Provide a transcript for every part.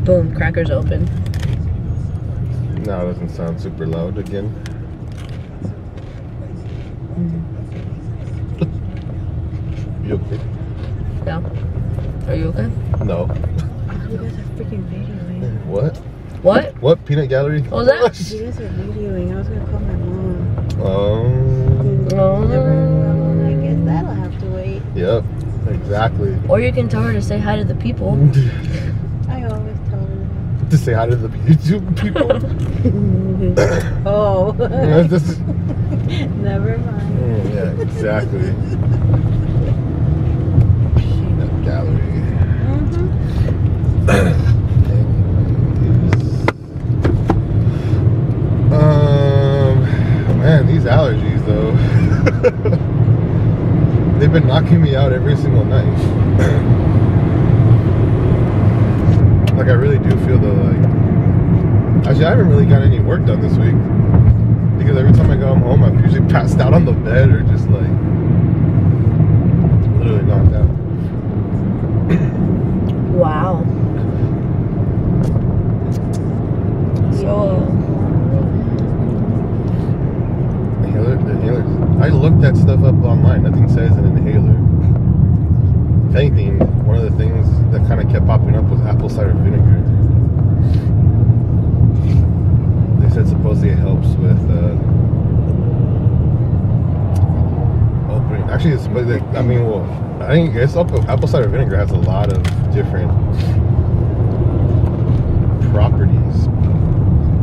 Boom, crackers open. No, it doesn't sound super loud again. You okay? Yeah. Are you okay? No. You guys are freaking videoing. What? What? What? Peanut gallery? What was that? You guys are videoing. I was gonna call my mom. Oh. I guess that'll have to wait. Yep. Exactly. Or you can tell her to say hi to the people. I always tell her To say hi to the YouTube people. that. Oh. Never mind. Yeah, exactly. Peanut gallery. Man, these allergies though. They've been knocking me out every single night. Like I really do feel the actually I haven't really got any work done this week. Because every time I go home I'm usually passed out on the bed or just like literally knocked out. Wow. So Inhalers. I looked that stuff up online. Nothing says an inhaler. If anything, one of the things that kind of kept popping up was apple cider vinegar. They said supposedly it helps with opening. Actually, it's, I mean, well, I think it's apple cider vinegar has a lot of different properties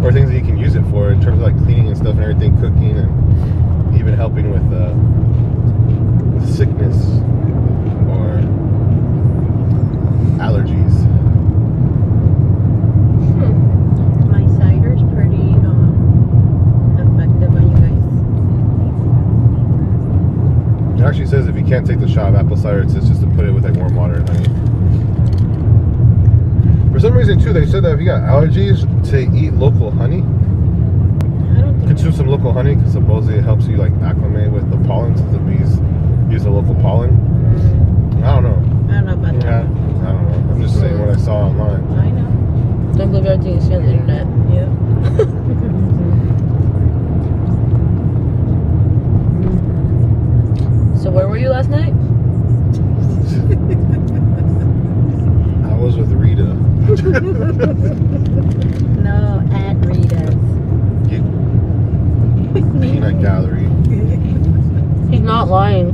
or things that you can use it for in terms of like cleaning and stuff and everything, cooking, and even helping with sickness or allergies. My cider's pretty effective on you guys. It actually says if you can't take the shot of apple cider, it says just to put it with like warm water and honey. For some reason too, they said that if you got allergies, to eat local honey. Consume some local honey because supposedly it helps you like acclimate with the pollen since the bees use the local pollen. I don't know. I don't know about that. Yeah, I don't know. I'm just saying what I saw online. I know. don't believe everything you see on the internet. Yeah. So where were you last night? I was with Rita. No, at Rita's. Peanut gallery. He's not lying.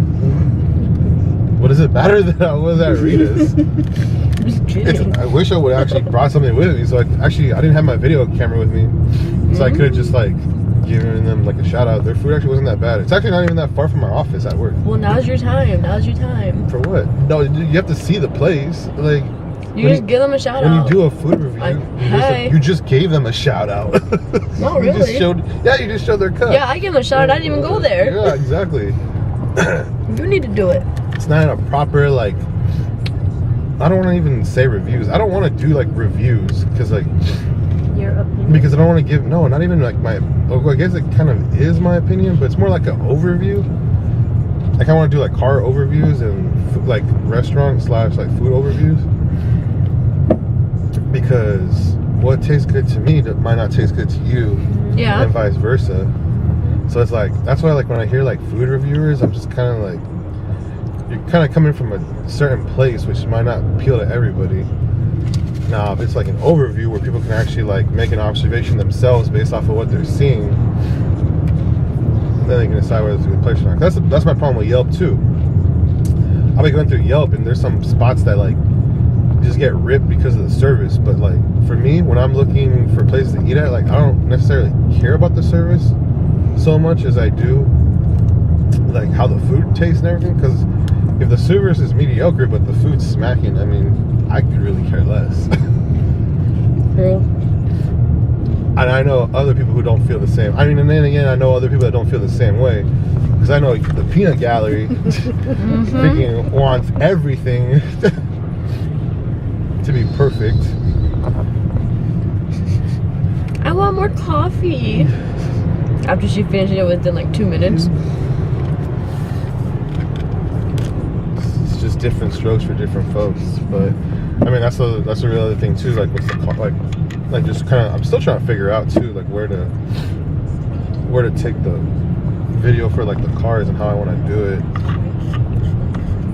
What does it matter that I was at Rita's? Just kidding. I wish I would have actually brought something with me. So I didn't have my video camera with me, so I could have just like given them like a shout out. Their food actually wasn't that bad. It's actually not even that far from my office at work. Well, now's your time. Now's your time. For what? No, you have to see the place. Like You just give them a shout when out. you do a food review, Like, you just gave them a shout out. Not You really. you just showed their cup. Yeah, I give them a shout out. I didn't even go there. Yeah, exactly. You need to do it. It's not a proper like. I don't want to even say reviews. I don't want to do like reviews because like. Your opinion. Because I don't want to give not even like my. Well, I guess it kind of is my opinion, but it's more like an overview. Like I want to do like car overviews and like restaurant / like food overviews. Because what tastes good to me might not taste good to you, Yeah. and vice versa. So it's like that's why like when I hear like food reviewers, I'm just kind of like you're kind of coming from a certain place, which might not appeal to everybody. Now, if it's like an overview where people can actually like make an observation themselves based off of what they're seeing, then they can decide whether it's a good place or not. That's my problem with Yelp too. I'll be going through Yelp and there's some spots that like just get ripped because of the service, but like for me, when I'm looking for places to eat at, like I don't necessarily care about the service so much as I do like how the food tastes and everything. Because if the service is mediocre but the food's smacking, I mean, I could really care less. True. And I know other people who don't feel the same. I mean, and then again, I know other people that don't feel the same way. Because I know the peanut gallery freaking wants everything to be perfect. I want more coffee. After she finished it within like 2 minutes. It's just different strokes for different folks. But I mean, that's the real other thing too. Like, what's the car, like just kind of. I'm still trying to figure out too, like where to take the video for like the cars and how I want to do it.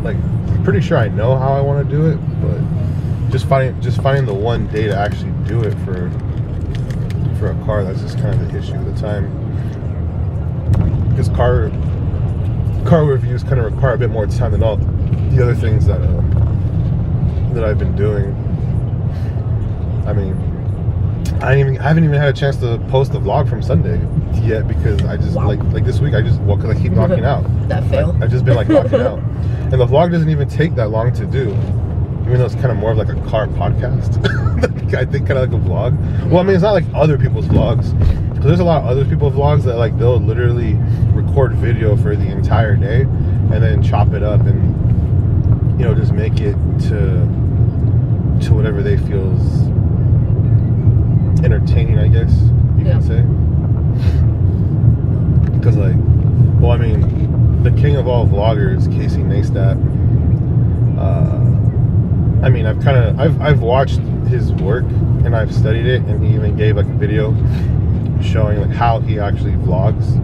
Like, I'm pretty sure I know how I want to do it, but just finding the one day to actually do it for a car. That's just kind of the issue at the time. Because car reviews kind of require a bit more time than all the other things that I've been doing. I mean, I haven't even had a chance to post the vlog from Sunday yet because I just like this week because I keep knocking out. That fail. I've just been like knocking out, and the vlog doesn't even take that long to do, even though it's kind of more of like a car podcast. I think kind of like a vlog. Well, I mean, it's not like other people's vlogs. So there's a lot of other people's vlogs that like they'll literally record video for the entire day and then chop it up and just make it to whatever they feels entertaining, I guess you can say. Because like, well, I mean, the king of all vloggers, Casey Neistat, I mean, I've watched his work and I've studied it, and he even gave like a video showing like how he actually vlogs.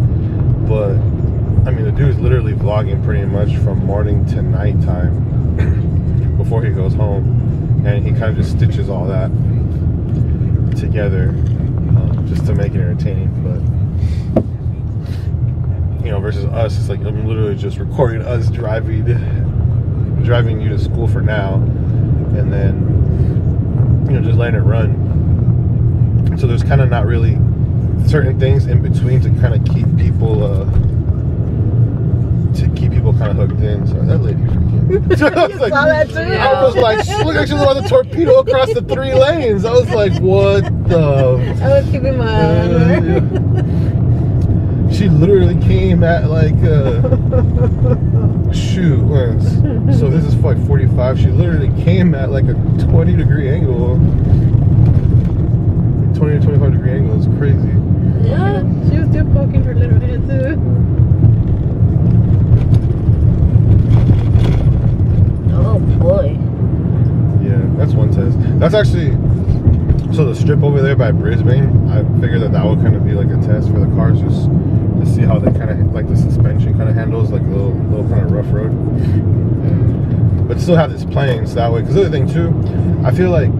But I mean, the dude's literally vlogging pretty much from morning to nighttime before he goes home, and he kind of just stitches all that together just to make it entertaining. But versus us, it's like I'm literally just recording us driving you to school for now, and then just letting it run. So there's kind of not really certain things in between to kind of keep people kind of hooked in. So that lady freaking Saw that too? I was like, look like she was about to torpedo across the 3 lanes. I was like, what the? I was keeping my eye on her. She literally came at like so this is like 45. She literally came at like a 20-degree angle. 20 to 25-degree angle is crazy. Yeah. She was still poking her little head too. Oh boy. Yeah, that's one test. That's actually, so the strip over there by Brisbane, I figured that would kind of be like a test for the cars, just to see how they kind of, like the suspension kind of handles, like a little kind of rough road. But still have this playing, so that way, because the other thing too, I feel like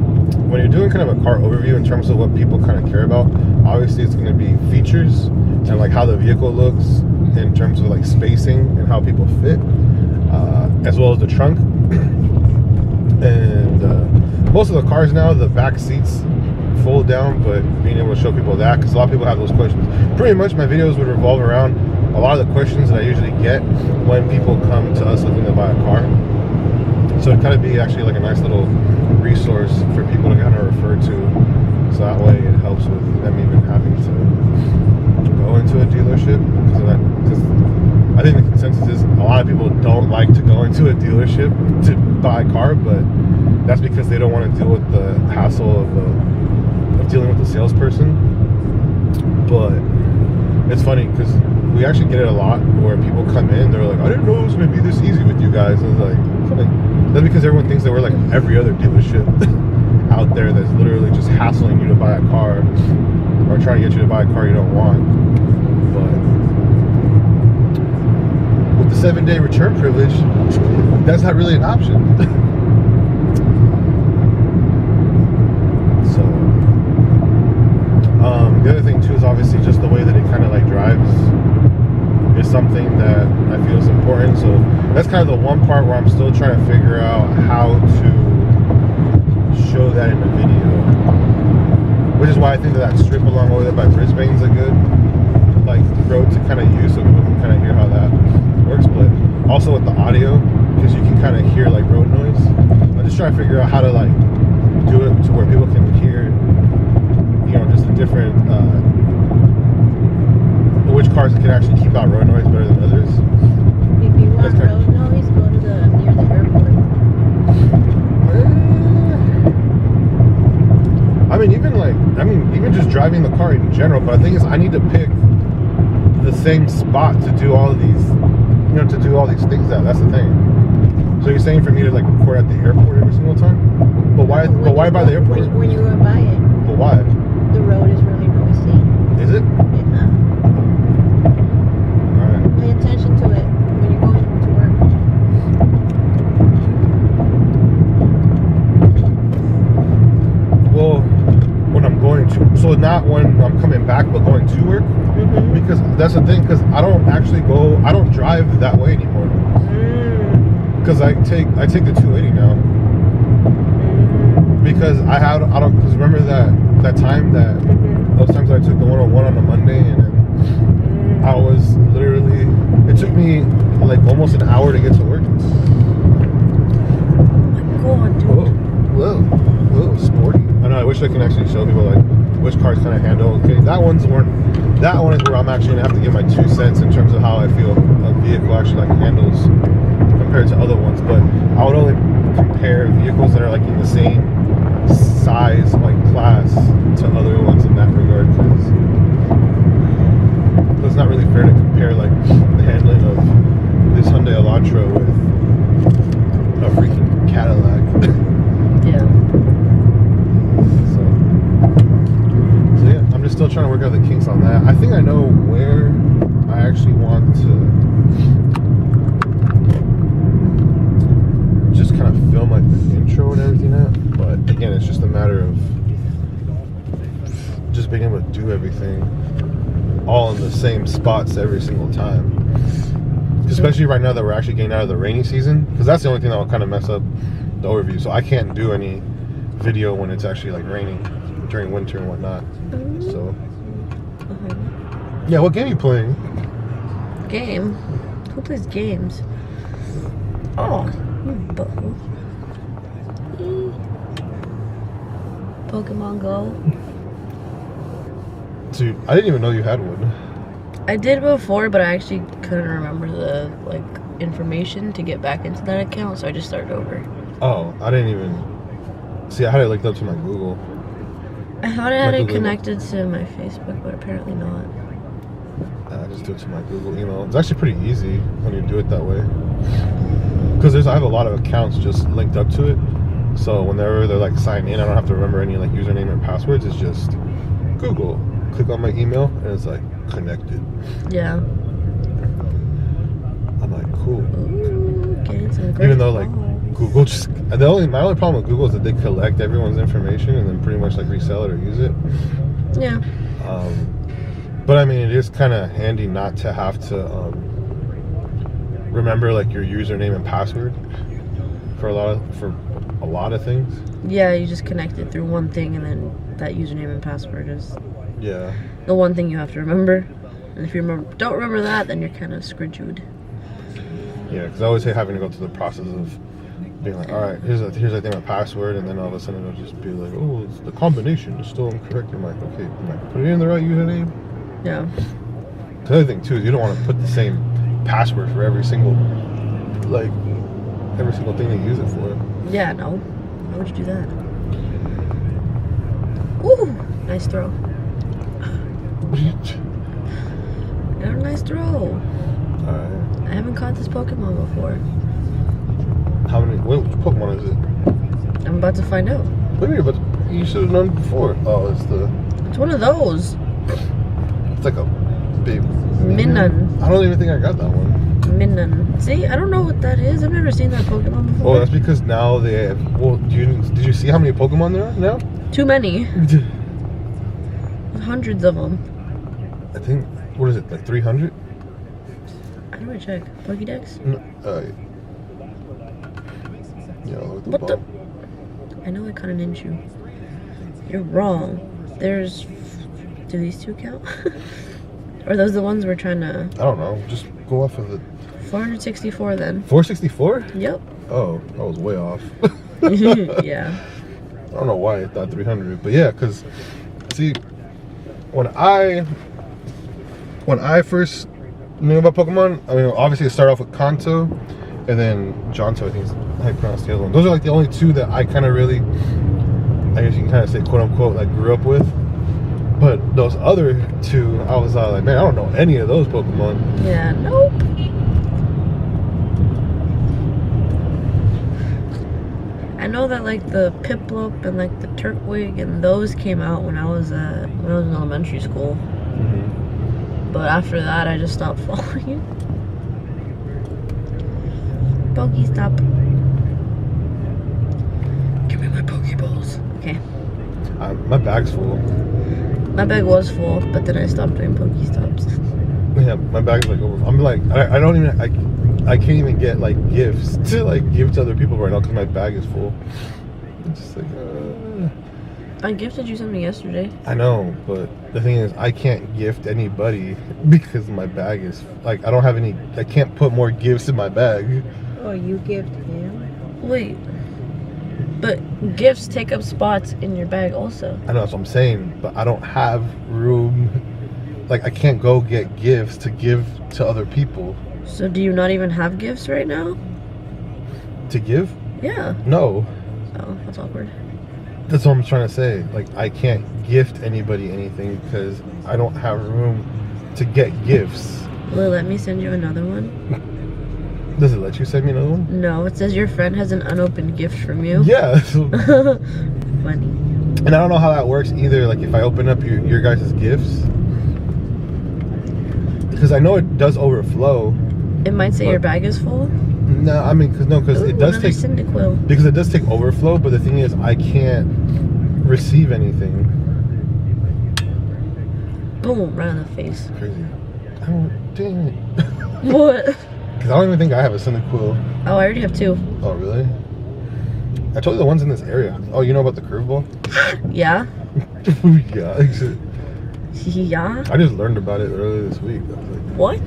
when you're doing kind of a car overview in terms of what people kind of care about, obviously it's going to be features and like how the vehicle looks in terms of like spacing and how people fit, as well as the trunk. And most of the cars now, the back seats fold down, but being able to show people that, because a lot of people have those questions. Pretty much my videos would revolve around a lot of the questions that I usually get when people come to us looking to buy a car. So it kind of be actually like a nice little resource for people to kind of refer to, so that way it helps with them even having to go into a dealership, because I think the consensus is a lot of people don't like to go into a dealership to buy a car, but that's because they don't want to deal with the hassle of dealing with the salesperson. But it's funny because we actually get it a lot where people come in, they're like, I didn't know it was going to be this easy with you guys. And it's like, that's because everyone thinks that we're like every other dealership out there that's literally just hassling you to buy a car or trying to get you to buy a car you don't want. But with the 7-day return privilege, that's not really an option. So the other thing too is obviously just the way that it kind of like drives is something that I feel is important. So that's kind of the one part where I'm still trying to figure out how to show that in the video, which is why I think that strip along over there by Brisbane is a good like road to kind of use, so people can kind of hear how that works. But also with the audio, because you can kind of hear like road noise. I'm just trying to figure out how to like do it to where people can hear, just the different which cars can actually keep out road noise better than others. If you want road noise, go to near the airport. Even just driving the car in general. But the thing is, I need to pick the same spot to do all these, to do all these things at. That's the thing. So you're saying for me to like record at the airport every single time? But why? No, But why by the airport? When you go by it, But why? the road is really noisy. Is it? Yeah. All right. Pay attention to it when you're going to work. Well, when I'm going to, so not when I'm coming back, but going to work. Mm-hmm. Because that's the thing. Because I don't drive that way anymore. Because I take the 280 now. Because because remember that time that those times I took the 101 on a Monday, and then I was literally, it took me like almost an hour to get to work. Oh my God, dude. Whoa, sporty. I know. I wish I can actually show people like which cars kind of handle. Okay, that one is where I'm actually gonna have to give my 2 cents in terms of how I feel a vehicle actually like handles compared to other ones. But I would only compare vehicles that are like in the same size, like class, to other ones in that regard, because it's not really fair to compare like the handling of this Hyundai Elantra with a freaking Cadillac. Yeah. So yeah, I'm just still trying to work out the kinks on that. I think I know where I actually want to just kind of film like the intro and everything at. But again, it's just a matter of just being able to do everything all in the same spots every single time. Especially right now that we're actually getting out of the rainy season, because that's the only thing that will kind of mess up the overview. So I can't do any video when it's actually like raining during winter and whatnot. So yeah, what game are you playing? Game? Who plays games? Oh, butthole. Pokemon Go. Dude, I didn't even know you had one. I did before, but I actually couldn't remember the information to get back into that account, so I just started over. Oh, I didn't even see. I had it linked up to my Google. I thought I had it connected to my Facebook, but apparently not. I just do it to my Google email. It's actually pretty easy when you do it that way, because I have a lot of accounts just linked up to it. So whenever they're like signed in, I don't have to remember any like username or passwords. It's just Google. Click on my email and it's like connected. Yeah. I'm like, cool. Ooh, getting some great Even though like balls. Google just my only problem with Google is that they collect everyone's information and then pretty much like resell it or use it. Yeah. But I mean, it is kind of handy not to have to remember like your username and password for a lot of things. Yeah, you just connect it through one thing, and then that username and password is the one thing you have to remember. And if you don't remember that, then you're kind of screwed. Yeah, because I always hate having to go through the process of being like, all right, here's I think my password, and then all of a sudden it'll just be like, oh, the combination is still incorrect. I'm like, okay, am I putting in the right username? Yeah. The other thing too is you don't want to put the same password for every single thing they use it for. Yeah, no. Why would you do that? Ooh, nice throw. Got a nice throw. Alright. I haven't caught this Pokemon before. How many? Which Pokemon is it? I'm about to find out. What do you mean? But you should have known before. Oh, It's one of those. it's like a big Minun. I don't even think I got that one. Minun. See, I don't know what that is. I've never seen that Pokemon before. Oh, that's because now they have. Well, did you see how many Pokemon there are now? Too many. Hundreds of them. I think. What is it? Like 300? How do I check? Pokédex? No, yeah. What the? I know I caught an Ninju. You're wrong. Do these two count? Are those the ones we're trying to? I don't know. Just go off of the. 464 then. 464? Yep. Oh, I was way off. Yeah. I don't know why I thought 300, but yeah, because see, when I first knew about Pokemon, I mean, obviously it started off with Kanto, and then Johto, I think is how you pronounce the other one. Those are like the only two that I kind of really, I guess you can kind of say, quote unquote, like grew up with. But those other two, I was like, man, I don't know any of those Pokemon. Yeah, nope. know that like the Piplup and like the Turtwig and those came out when I was in elementary school. But after that, I just stopped following it. Pokestop. Give me my Pokeballs. Okay. My bag's full. My bag was full, but then I stopped doing Pokestops. Yeah, my bag's like over. I'm like, I don't even, I can't even get like gifts to like give to other people right now because my bag is full. It's just like, I gifted you something yesterday. I know, but the thing is, I can't gift anybody because my bag is like, I don't have any. I can't put more gifts in my bag. Oh, you gift him? Wait. But gifts take up spots in your bag also. I know, that's what I'm saying, but I don't have room. Like, I can't go get gifts to give to other people. So do you not even have gifts right now? To give? Yeah. No. Oh, that's awkward. That's what I'm trying to say. Like, I can't gift anybody anything because I don't have room to get gifts. Will it let me send you another one? Does it let you send me another one? No, it says your friend has an unopened gift from you. Yeah. Funny. And I don't know how that works either. Like, if I open up your guys' gifts, because I know it does overflow. It might say your bag is full. No, I mean, because it does take Cyndaquil. Because it does take overflow, but the thing is, I can't receive anything. Boom! Right in the face. Crazy. Oh, dang it. What? Because I don't even think I have a Cyndaquil. Oh, I already have 2. Oh, really? I told you the ones in this area. Oh, you know about the curveball? Yeah. Yeah. Yeah. I just learned about it earlier this week. I was like, What?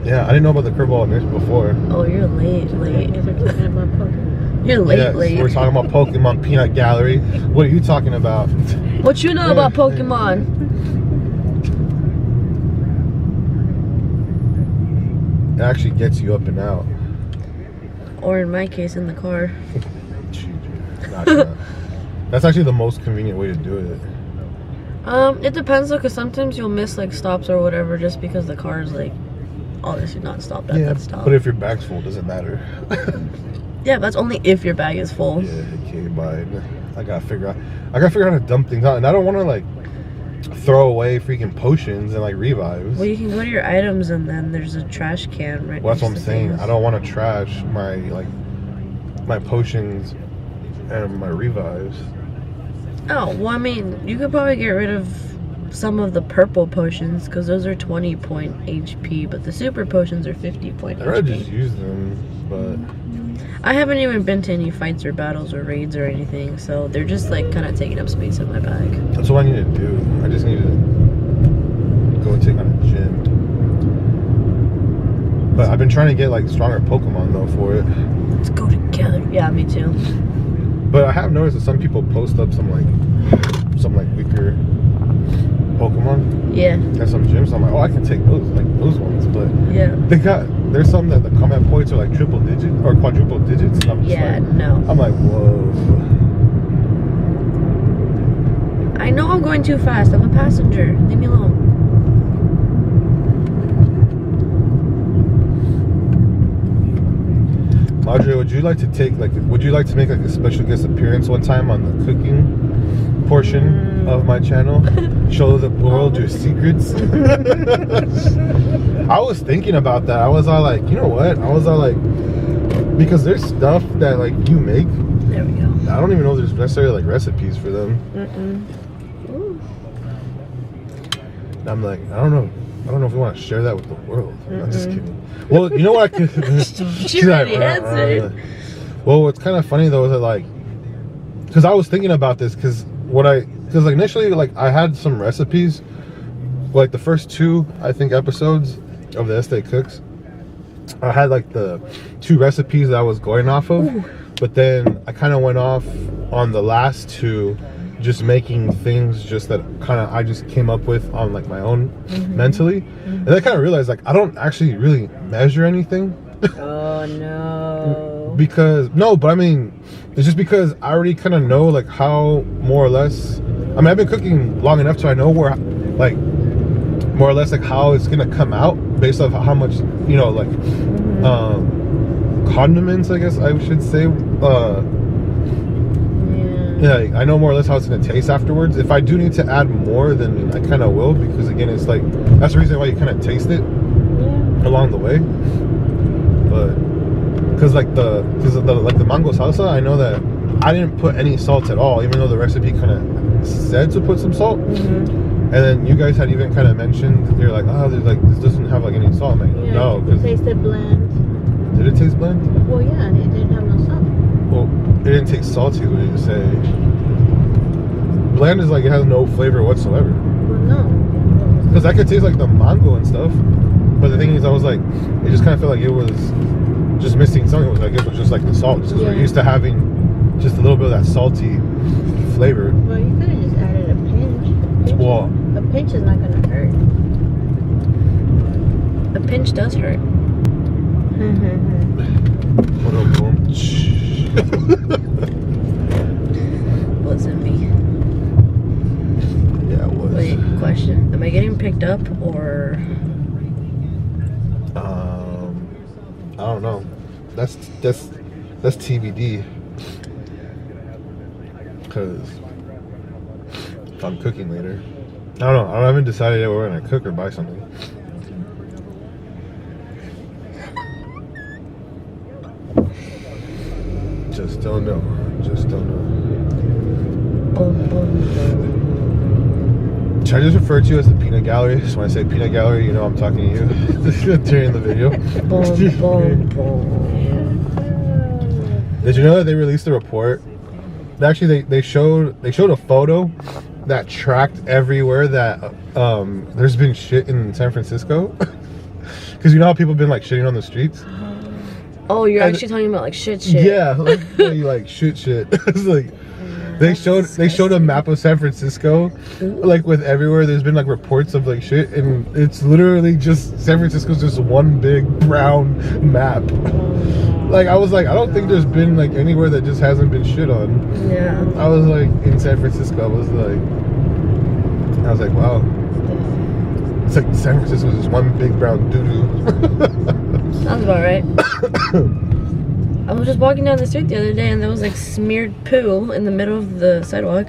yeah, I didn't know about the curveball in this before. Oh, you're late. You guys are talking about Pokemon. You're late. Yes, Late. we're talking about Pokemon Peanut Gallery. What are you talking about? What you know about Pokemon? It actually gets you up and out. Or in my case, in the car. That's actually the most convenient way to do it. It depends though, because sometimes you'll miss like stops or whatever just because the car is like obviously not stopped at that stop. But if your bag's full, does it matter? Yeah, that's only if your bag is full. Yeah, okay, bye. I gotta figure out how to dump things out, and I don't want to like throw away freaking potions and like revives. Well, you can go to your items and then there's a trash can right Well, that's what I'm next to saying. things. I don't want to trash my potions and my revives. Oh, well, I mean, you could probably get rid of some of the purple potions because those are 20 point HP, but the super potions are 50 point I'd rather HP. just use them, but I haven't even been to any fights or battles or raids or anything, so they're just like kind of taking up space in my bag. that's what I need to do. I just need to go and take on a gym. But I've been trying to get like stronger Pokemon though for it. Let's go together. Yeah, me too. But I have noticed that some people post up some weaker Pokemon Yeah. at some gyms. So I'm like, oh, I can take those ones. But Yeah. there's some that the combat points are like triple digit or quadruple digits. And I'm just Yeah, like, no. I'm like, whoa. I know I'm going too fast. I'm a passenger. Leave me alone. Madre, would you like to make like a special guest appearance one time on the cooking portion of my channel? Show the world your secrets. I was thinking about that. I was all like, you know what? I was all like, because there's stuff that like you make. There we go. I don't even know if there's necessarily like recipes for them. Ooh. And I'm like, I don't know if we want to share that with the world. I'm just kidding. Well, you know what? I could. She already answered. Well, what's kind of funny though is that like, because I was thinking about this because like initially like I had some recipes, like the first 2 I think episodes of the Este Cooks, I had like the 2 recipes that I was going off of. Ooh. But then I kind of went off on the last 2, just making things just that kind of I just came up with on like my own mentally. And I kind of realized like I don't actually really measure anything. Oh no. But I mean, it's just because I already kind of know like how more or less, I mean, I've been cooking long enough so I know where like more or less like how it's gonna come out based off how much, you know, like condiments, I guess I should say, Yeah, I know more or less how it's gonna taste afterwards. If I do need to add more, then I kind of will, because again, it's like that's the reason why you kind of taste it along the way. But because like the mango salsa, I know that I didn't put any salt at all, even though the recipe kind of said to put some salt. And then you guys had even kind of mentioned, you're like, oh, there's like this doesn't have like any salt. I'm like, no, it tasted bland. Did it taste bland? Well, yeah, and it didn't have no salt. Well, it didn't taste salty. What did you say? Bland is like it has no flavor whatsoever. Well, no. Because I could taste like the mango and stuff, but the thing is, I was like, it just kind of felt like it was just missing something. It was like it was just like the salt, because we're used to having just a little bit of that salty flavor. Well, you could have just added a pinch. Well, a pinch is not gonna hurt. A pinch does hurt. Wasn't me. Yeah, it was. Wait, question. Am I getting picked up or? I don't know. That's TBD. Because if I'm cooking later, I don't know. I haven't decided yet whether we're gonna cook or buy something. Just don't know. Just don't know. Should I just refer to you as the peanut gallery? So when I say peanut gallery, you know I'm talking to you during the video. Did you know that they released a report? Actually, they showed a photo that tracked everywhere that there's been shit in San Francisco. Because you know how people have been like shitting on the streets. Oh, you're actually talking about like shit. Yeah, like shit. It's like they showed a map of San Francisco, like with everywhere there's been like reports of like shit, and it's literally just San Francisco's just one big brown map. Like I was like, I don't think there's been like anywhere that just hasn't been shit on. Yeah. I was like in San Francisco. I was like, wow. It's like San Francisco's just one big brown doo-doo. Sounds about right. I was just walking down the street the other day and there was like smeared poo in the middle of the sidewalk.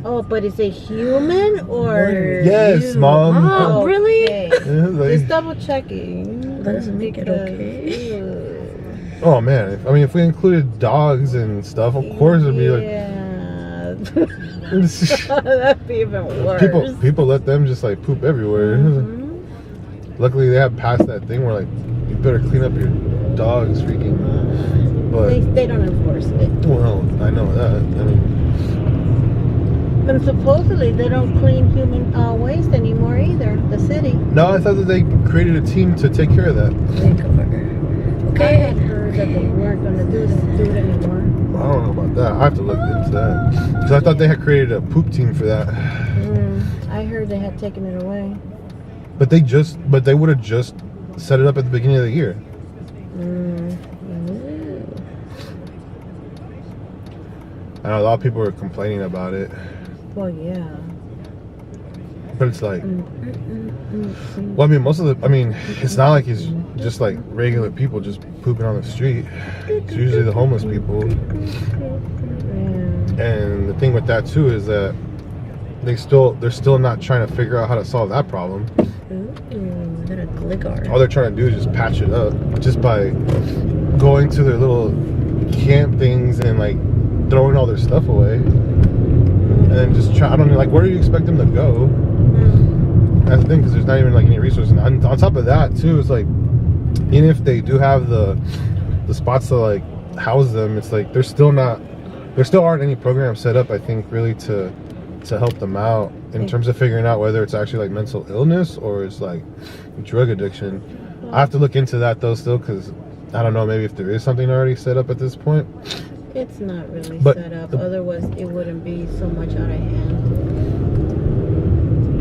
Oh, but is it human or? Yes, Mom. Oh, really? Okay. Yeah, like, Just double checking. That doesn't make it okay. oh man, I mean, if we included dogs and stuff, of course it'd be like. Yeah. That'd be even worse. People let them just like poop everywhere. Luckily, they have passed that thing where like you better clean up your dog's freaking. But they don't enforce it. Well, I know that. I mean. And supposedly they don't clean human waste anymore either, the city. No, I thought that they created a team to take care of that. Okay. I had heard that they weren't going to do it anymore. I don't know about that. I have to look into that. Because I thought they had created a poop team for that. I heard they had taken it away. But they would have just set it up at the beginning of the year. I know a lot of people were complaining about it. Well, yeah. But it's like, well, I mean, it's not like it's just like regular people just pooping on the street. It's usually the homeless people. And the thing with that too is that they're still not trying to figure out how to solve that problem. All they're trying to do is just patch it up just by going to their little camp things and like throwing all their stuff away. And then just I don't know, like, where do you expect them to go? That's the thing, because there's not even like any resources. And on top of that too, it's like, even if they do have the spots to like house them, it's like there still aren't any programs set up, I think, really to help them out in terms of figuring out whether it's actually like mental illness or it's like drug addiction. I have to look into that though still, because I don't know, maybe if there is something already set up at this point. It's not really set up, otherwise it wouldn't be so much out of hand.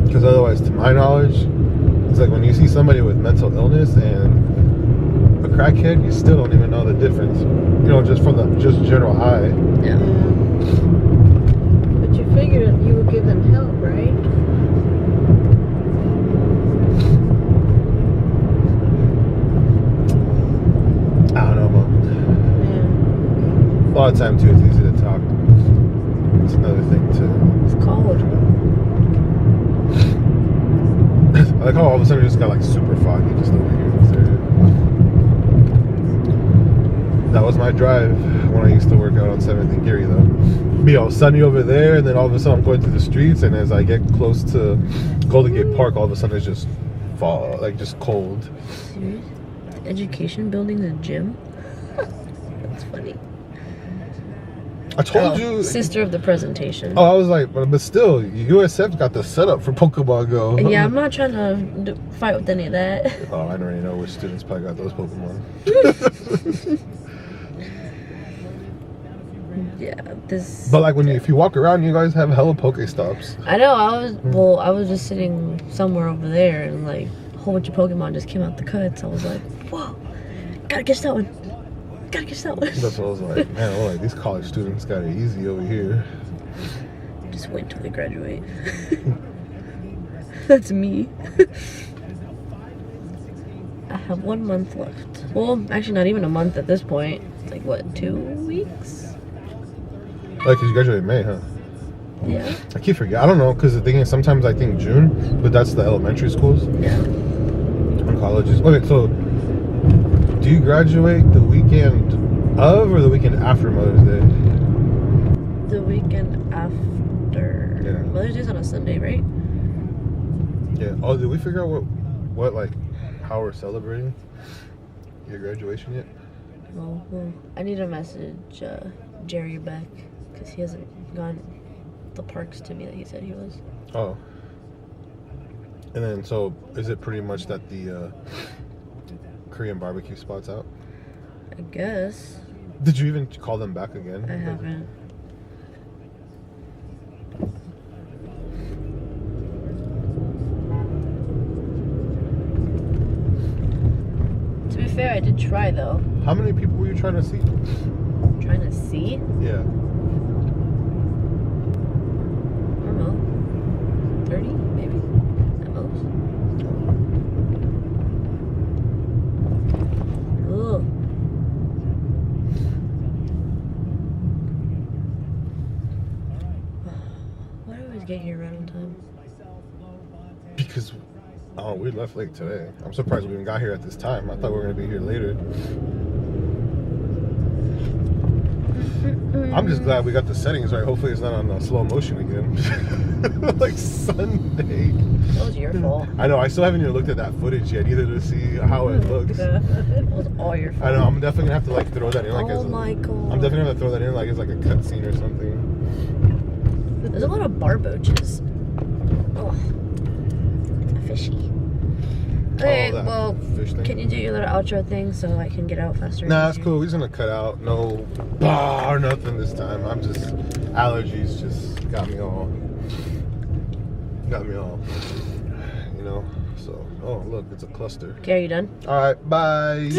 Because otherwise, to my knowledge, it's like when you see somebody with mental illness and a crackhead, you still don't even know the difference. You know, just from the general eye. Yeah. But you figured you would give them help, right? I don't know, man. A lot of time too, it's easy to talk. Like how all of a sudden it just got like super foggy just over here in this area. That was my drive when I used to work out on 7th and Geary though. Be all sunny over there, and then all of a sudden I'm going through the streets, and as I get close to Golden Gate Park, all of a sudden it's just fall, like just cold. Dude, the education building's a gym? That's funny. I told you. Sister of the presentation. Oh, I was like, but still, USF got the setup for Pokemon Go. Yeah, I'm not trying to fight with any of that. Oh, I already know which students probably got those Pokemon. Yeah, this. But like if you walk around, you guys have hella Pokestops. I know. I was just sitting somewhere over there, and like a whole bunch of Pokemon just came out the cuts. I was like, whoa, gotta catch that one. Gotta catch that one. That's what I was like, man. Well, like these college students got it easy over here. Just wait until they graduate. That's me. I have 1 month left. Well, actually, not even a month at this point. It's like what, 2 weeks? Like, cause you graduated in May, huh? Yeah. I keep forgetting. I don't know, cause the thing is, sometimes I think June, but that's the elementary schools. Yeah. And colleges. Okay, so do you graduate the weekend of or the weekend after Mother's Day? The weekend after. Yeah. Mother's Day's on a Sunday, right? Yeah. Oh, did we figure out what like how we're celebrating your graduation yet? Well, I need to message Jerry back because he hasn't gone the parks to me that he said he was. Oh. And then, so is it pretty much that the Korean barbecue spot's out? I guess. Did you even call them back again? I haven't. To be fair, I did try though. How many people were you trying to see? Trying to see? Yeah. I don't know. 30 maybe? At most. Ugh. Why do I always get here right on time? Because we left late today. I'm surprised we even got here at this time. I thought we were gonna be here later. I'm just glad we got the settings right. Hopefully it's not on slow motion again. Like Sunday. That was your fault. I know, I still haven't even looked at that footage yet either to see how it looks. That was all your fault. I know, I'm definitely gonna have to like throw that in like Oh my god. I'm definitely gonna have to throw that in like it's like a cutscene or something. There's a lot of bar boaches. Oh, fishy. Okay, well, fish thing. can you do your little outro thing so I can get out faster? Nah, it's cool. We're just gonna cut out. No bar or nothing this time. I'm just allergies just got me all, you know. So, oh look, it's a cluster. Okay, are you done? All right, bye.